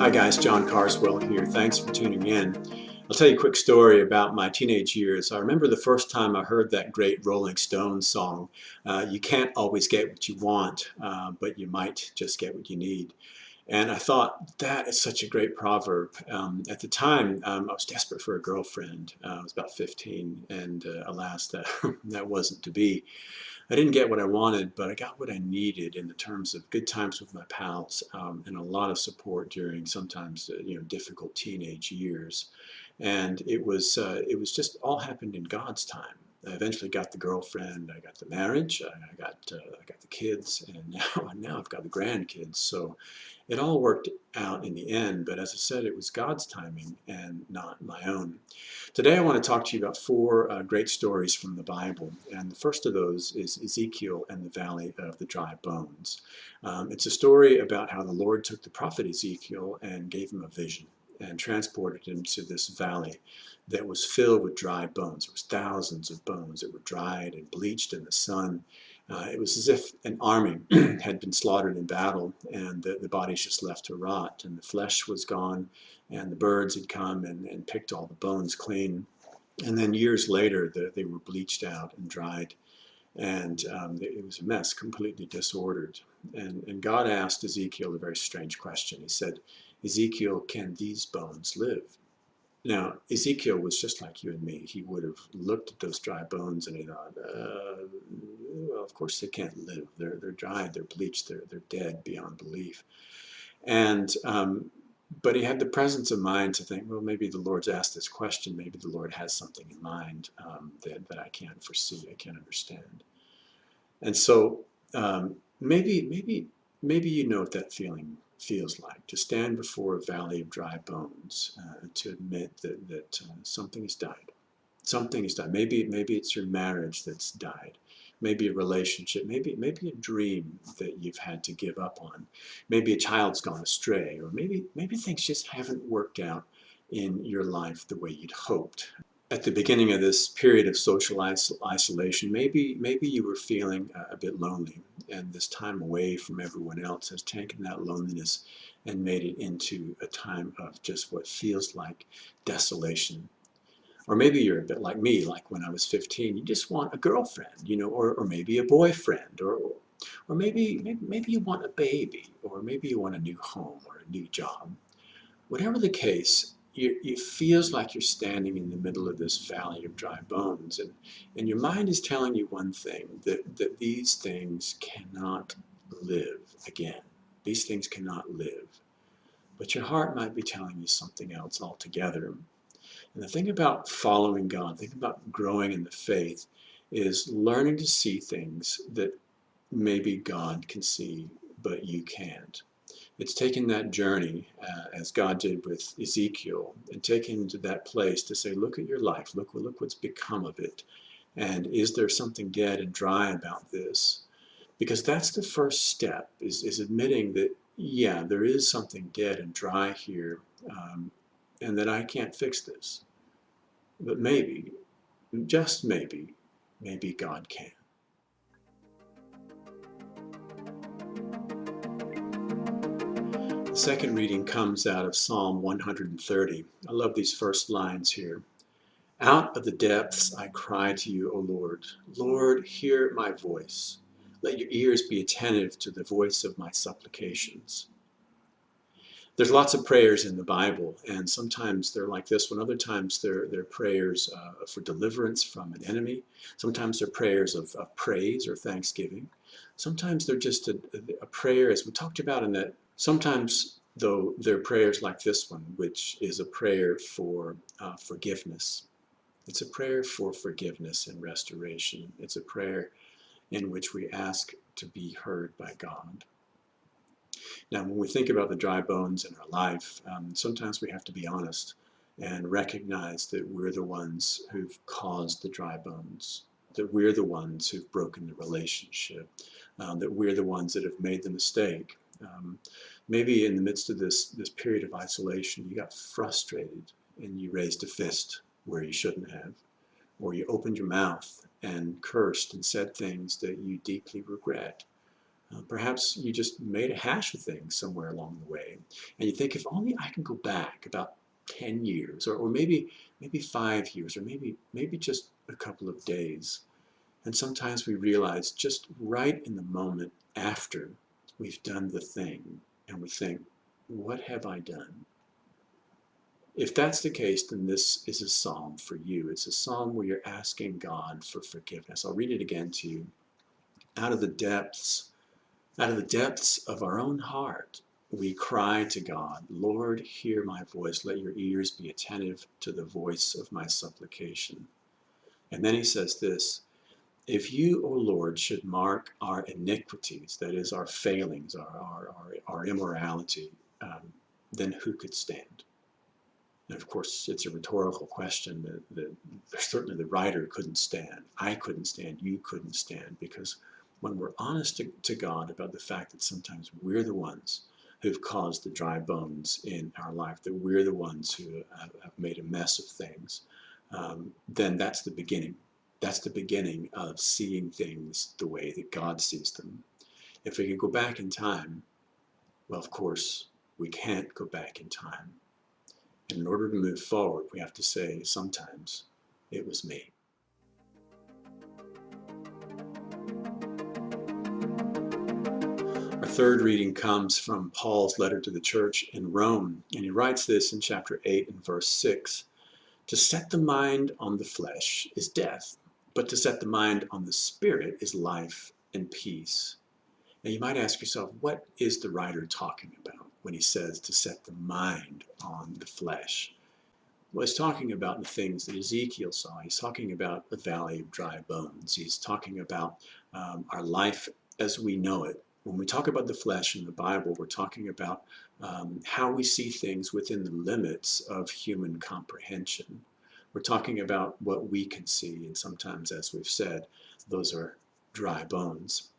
Hi guys, John Carswell here. Thanks for tuning in. I'll tell you a quick story about my teenage years. I remember the first time I heard that great Rolling Stones song, You Can't Always Get What You Want, but you might just get what you need. And I thought, that is such a great proverb. At the time, I was desperate for a girlfriend. I was about 15, and alas, that, that wasn't to be. I didn't get what I wanted, but I got what I needed in the terms of good times with my pals, and a lot of support during sometimes difficult teenage years. And it was just all happened in God's time. I eventually got the girlfriend, I got the marriage, I got the kids, and now I've got the grandkids. So it all worked out in the end. But as I said, it was God's timing and not my own. Today I want to talk to you about four great stories from the Bible, and the first of those is Ezekiel and the Valley of the Dry Bones. It's a story about how the Lord took the prophet Ezekiel and gave him a vision and transported him to this valley that was filled with dry bones. There was thousands of bones that were dried and bleached in the sun. It was as if an army had been slaughtered in battle, and the bodies just left to rot, and the flesh was gone, and the birds had come and picked all the bones clean. And then years later, they were bleached out and dried, and it was a mess, completely disordered. And God asked Ezekiel a very strange question. He said, Ezekiel, can these bones live? Now, Ezekiel was just like you and me. He would have looked at those dry bones and he thought, well, of course they can't live. They're dried, they're bleached, they're dead beyond belief. And but he had the presence of mind to think, well, maybe the Lord's asked this question. Maybe the Lord has something in mind that I can't foresee, I can't understand. And so maybe you know what that feeling feels like, to stand before a valley of dry bones, to admit that something has died. Something has died. Maybe it's your marriage that's died. Maybe a relationship. Maybe a dream that you've had to give up on. Maybe a child's gone astray, or maybe things just haven't worked out in your life the way you'd hoped. At the beginning of this period of social isolation, maybe you were feeling a bit lonely, and this time away from everyone else has taken that loneliness and made it into a time of just what feels like desolation. Or maybe you're a bit like me, like when I was 15, you just want a girlfriend, or maybe a boyfriend, or maybe you want a baby, or maybe you want a new home or a new job. Whatever the case, it feels like you're standing in the middle of this valley of dry bones, and your mind is telling you one thing, that these things cannot live again. These things cannot live. But your heart might be telling you something else altogether. And the thing about following God, the thing about growing in the faith, is learning to see things that maybe God can see, but you can't. It's taking that journey, as God did with Ezekiel, and taking him to that place to say, look at your life, look what's become of it, and is there something dead and dry about this? Because that's the first step, is admitting that, yeah, there is something dead and dry here, and that I can't fix this. But maybe, just maybe God can. The second reading comes out of Psalm 130. I love these first lines here. Out of the depths I cry to you, O Lord. Lord, hear my voice. Let your ears be attentive to the voice of my supplications. There's lots of prayers in the Bible, and sometimes they're like this one. Other times they're prayers for deliverance from an enemy. Sometimes they're prayers of praise or thanksgiving. Sometimes they're just a prayer, as we talked about in that. Sometimes, though, they're prayers like this one, which is a prayer for forgiveness. It's a prayer for forgiveness and restoration. It's a prayer in which we ask to be heard by God. Now, when we think about the dry bones in our life, sometimes we have to be honest and recognize that we're the ones who've caused the dry bones, that we're the ones who've broken the relationship, that we're the ones that have made the mistake. Maybe in the midst of this period of isolation, you got frustrated and you raised a fist where you shouldn't have, or you opened your mouth and cursed and said things that you deeply regret. Perhaps you just made a hash of things somewhere along the way, and you think, if only I can go back about 10 years, or maybe 5 years, or maybe just a couple of days. And sometimes we realize just right in the moment after we've done the thing, and we think, what have I done? If that's the case, then this is a psalm for you. It's a psalm where you're asking God for forgiveness. I'll read it again to you. Out of the depths of our own heart, we cry to God, Lord, hear my voice. Let your ears be attentive to the voice of my supplication. And then he says this, if you, O Lord, should mark our iniquities, that is our failings, our immorality, then who could stand? And of course, it's a rhetorical question that certainly the writer couldn't stand. I couldn't stand, you couldn't stand, because when we're honest to God about the fact that sometimes we're the ones who've caused the dry bones in our life, that we're the ones who have made a mess of things, then that's the beginning. That's the beginning of seeing things the way that God sees them. If we could go back in time, well, of course, we can't go back in time. And in order to move forward, we have to say, sometimes it was me. Our third reading comes from Paul's letter to the church in Rome, and he writes this in chapter 8 and verse 6. To set the mind on the flesh is death, but to set the mind on the spirit is life and peace. Now you might ask yourself, what is the writer talking about when he says to set the mind on the flesh? Well, he's talking about the things that Ezekiel saw. He's talking about the valley of dry bones. He's talking about our life as we know it. When we talk about the flesh in the Bible, we're talking about how we see things within the limits of human comprehension. We're talking about what we can see, and sometimes, as we've said, those are dry bones.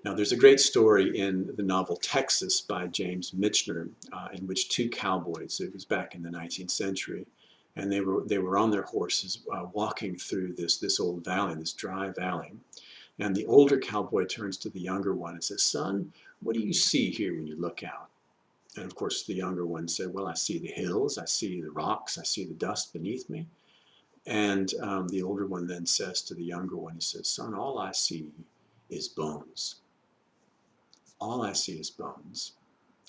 Now, there's a great story in the novel Texas by James Michener, in which two cowboys, it was back in the 19th century, and they were on their horses walking through this old valley, this dry valley. And the older cowboy turns to the younger one and says, son, what do you see here when you look out? And of course, the younger one said, well, I see the hills, I see the rocks, I see the dust beneath me. And the older one then says to the younger one, he says, son, all I see is bones. All I see is bones.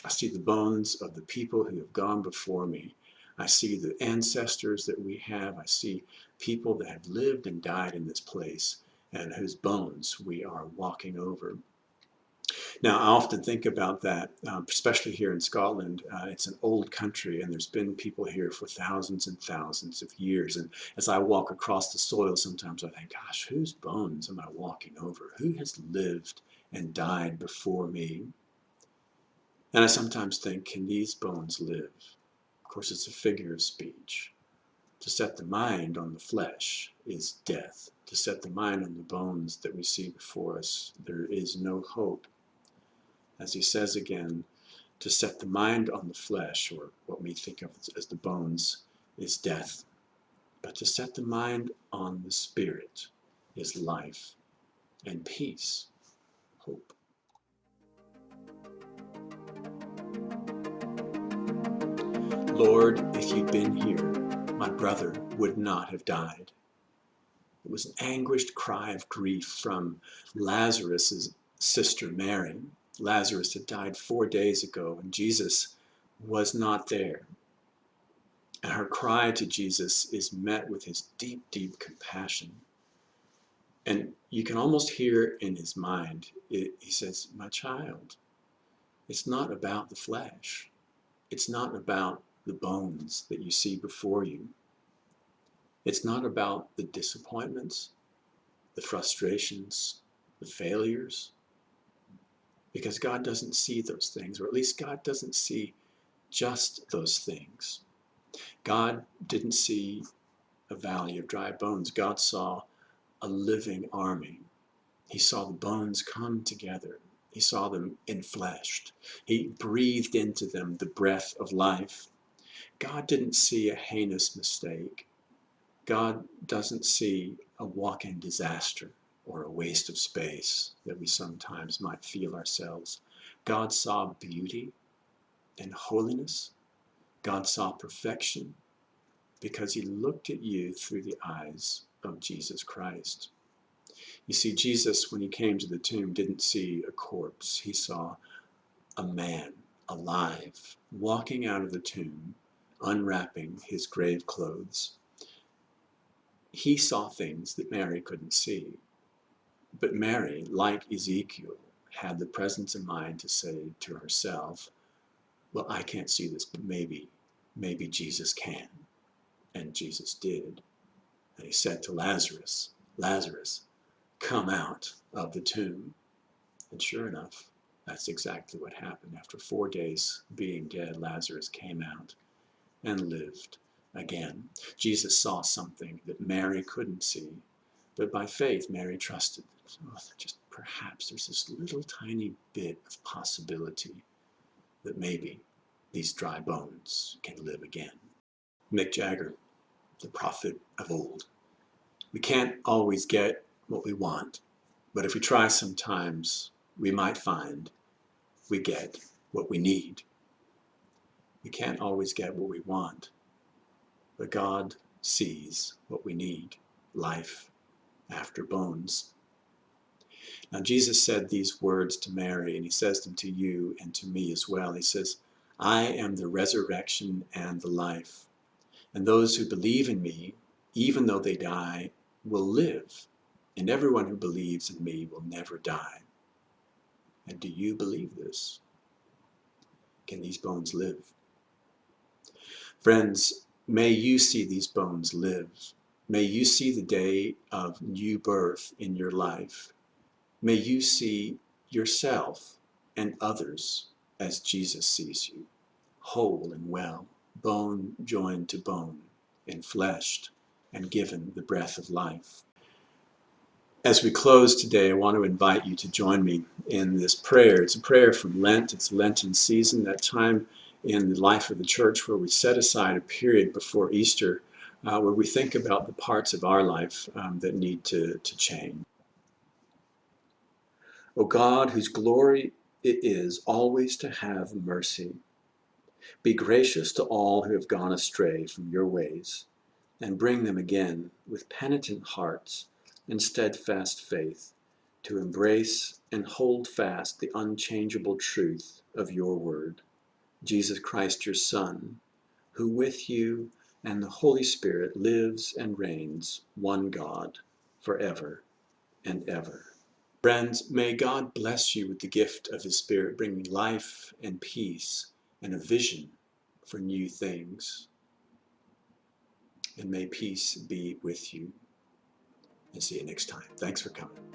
I see the bones of the people who have gone before me. I see the ancestors that we have. I see people that have lived and died in this place and whose bones we are walking over. Now, I often think about that, especially here in Scotland. It's an old country, and there's been people here for thousands and thousands of years. And as I walk across the soil, sometimes I think, gosh, whose bones am I walking over? Who has lived and died before me? And I sometimes think, can these bones live? Of course, it's a figure of speech. To set the mind on the flesh is death. To set the mind on the bones that we see before us, there is no hope. As he says again, to set the mind on the flesh, or what we think of as the bones, is death. But to set the mind on the spirit is life and peace, hope. Lord, if you'd been here, my brother would not have died. It was an anguished cry of grief from Lazarus' sister Mary. Lazarus had died 4 days ago, and Jesus was not there. And her cry to Jesus is met with his deep, deep compassion. And you can almost hear in his mind, he says, my child, it's not about the flesh. It's not about the bones that you see before you. It's not about the disappointments, the frustrations, the failures, because God doesn't see those things, or at least God doesn't see just those things. God didn't see a valley of dry bones. God saw a living army. He saw the bones come together. He saw them enfleshed. He breathed into them the breath of life. God didn't see a heinous mistake. God doesn't see a walk-in disaster. or a waste of space that we sometimes might feel ourselves. God saw beauty and holiness. God saw perfection because he looked at you through the eyes of Jesus Christ. You see, Jesus, when he came to the tomb, didn't see a corpse. He saw a man alive, walking out of the tomb, unwrapping his grave clothes. He saw things that Mary couldn't see. But Mary, like Ezekiel, had the presence of mind to say to herself, well, I can't see this, but maybe Jesus can. And Jesus did. And he said to Lazarus, Lazarus, come out of the tomb. And sure enough, that's exactly what happened. After 4 days being dead, Lazarus came out and lived again. Jesus saw something that Mary couldn't see, but by faith, Mary trusted. Oh, just perhaps there's this little tiny bit of possibility that maybe these dry bones can live again. Mick Jagger, the prophet of old. We can't always get what we want, but if we try sometimes, we might find we get what we need. We can't always get what we want, but God sees what we need, life after bones. Now Jesus said these words to Mary, and he says them to you and to me as well. He says, I am the resurrection and the life, and those who believe in me, even though they die, will live, and everyone who believes in me will never die. And do you believe this? Can these bones live? Friends, may you see these bones live. May you see the day of new birth in your life. May you see yourself and others as Jesus sees you, whole and well, bone joined to bone, enfleshed, and given the breath of life. As we close today, I want to invite you to join me in this prayer. It's a prayer from Lent. It's Lenten season, that time in the life of the church where we set aside a period before Easter where we think about the parts of our life that need to change. O God, whose glory it is always to have mercy, be gracious to all who have gone astray from your ways, and bring them again with penitent hearts and steadfast faith to embrace and hold fast the unchangeable truth of your word, Jesus Christ, your Son, who with you and the Holy Spirit lives and reigns, one God, forever and ever. Friends, may God bless you with the gift of his Spirit, bringing life and peace and a vision for new things. And may peace be with you. And see you next time. Thanks for coming.